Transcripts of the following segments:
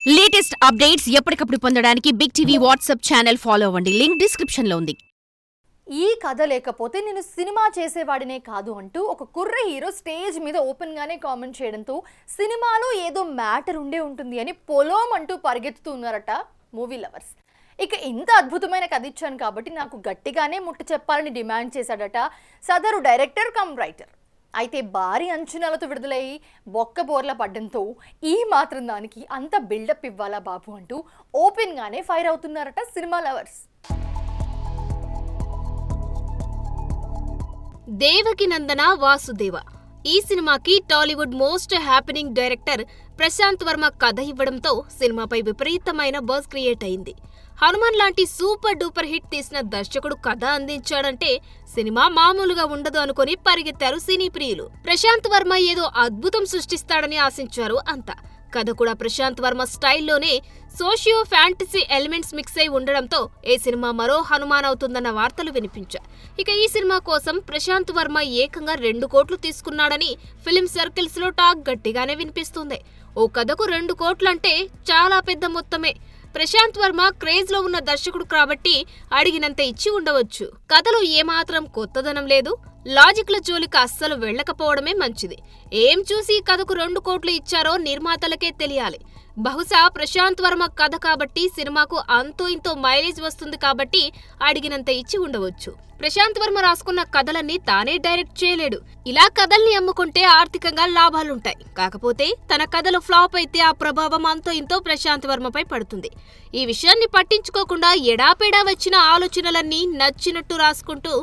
Latest updates ఎప్పటికప్పుడు పొందడానికి big TV WhatsApp channel follow అవ్వండి. లింక్ డిస్క్రిప్షన్ లో ఉంది. ఈ కథ లేకపోతే నేను సినిమా చేసేవాడినే కాదు అంటూ ఒక కుర్ర హీరో స్టేజ్ మీద ఓపెన్ గానే కామెంట్ చేయడంతో సినిమాలో ఏదో మ్యాటర్ ఉండే ఉంటుంది అని పొలం అంటూ పరిగెత్తుతూ ఉన్నారట మూవీ లవర్స్. ఇక ఇంత అద్భుతమైన కథ ఇచ్చాను కాబట్టి నాకు గట్టిగానే ముట్టు చెప్పాలని డిమాండ్ చేశాడట సదరు డైరెక్టర్ కమ్ రైటర్. అయితే భారీ అంచనాలతో విడుదలయ్యి బొక్కబోర్ల పడ్డంతో ఈ మాత్రం దానికి అంత బిల్డప్ ఇవ్వాలా బాబు అంటూ ఓపెన్గానే ఫైర్ అవుతున్నారట సినిమా లవర్స్. దేవకి నందన వాసుదేవ ఈ సినిమాకి Tollywood most happening director Prasanth Varma కథ ఇవ్వడంతో సినిమాపై విపరీతమైన బజ్ క్రియేట్ అయింది. హనుమాన్ లాంటి సూపర్ డూపర్ హిట్ తీసిన దర్శకుడు కథ అందించాడంటే సినిమా మామూలుగా ఉండదు అనుకుని పరిగెత్తారు సినీ ప్రియులు. ప్రశాంత్ వర్మ ఏదో అద్భుతం సృష్టిస్తాడని ఆశించారు అంతా. కథ కూడా ప్రశాంత్ వర్మ స్టైల్లోనే సోషియో ఫ్యాంటసీ ఎలిమెంట్స్ మిక్స్ అయి ఉండడంతో ఈ సినిమా మరో హనుమాన్ అవుతుందన్న వార్తలు వినిపించాయి. ఇక ఈ సినిమా కోసం ప్రశాంత్ వర్మ ఏకంగా 2 కోట్లు తీసుకున్నాడని ఫిల్మ్ సర్కిల్స్ లో టాక్ గట్టిగానే వినిపిస్తుంది. ఓ కథకు 2 కోట్లంటే చాలా పెద్ద మొత్తమే. ప్రశాంత్ వర్మ క్రేజ్ లో ఉన్న దర్శకుడు కాబట్టి అడిగినంత ఇచ్చి ఉండవచ్చు. కథలో ఏమాత్రం కొత్తదనం లేదు. లాజిక్ల జోలికి అస్సలు వెళ్లకపోవడమే మంచిది. ఏం చూసి కథకు 2 కోట్లు ఇచ్చారో నిర్మాతలకే తెలియాలి. బహుశా ప్రశాంత్ వర్మ కథ కాబట్టి సినిమాకు అంతో ఇంతో మైలేజ్ వస్తుంది కాబట్టి అడిగినంత ఇచ్చి ఉండవచ్చు. ప్రశాంత్ వర్మ రాసుకున్న కథలన్నీ తానే డైరెక్ట్ చేయలేడు. ఇలా కథల్ని అమ్ముకుంటే ఆర్థికంగా లాభాలుంటాయి. కాకపోతే తన కథలు ఫ్లాప్ అయితే ఆ ప్రభావం అంతో ఇంతో ప్రశాంత్ వర్మపై పడుతుంది. ఈ విషయాన్ని పట్టించుకోకుండా ఎడాపెడా వచ్చిన ఆలోచనలన్నీ నచ్చినట్టు రాసుకుంటూ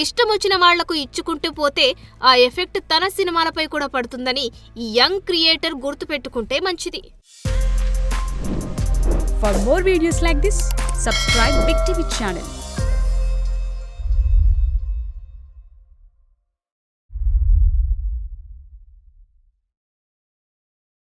ఇష్టం వచ్చిన వాళ్లకు ఇచ్చుకుంటూ పోతే ఆ ఎఫెక్ట్ తన సినిమాలపై కూడా పడుతుందని ఈ యంగ్ క్రియేటర్ గుర్తుపెట్టుకుంటే మంచిది. For more videos like this, subscribe Big TV channel.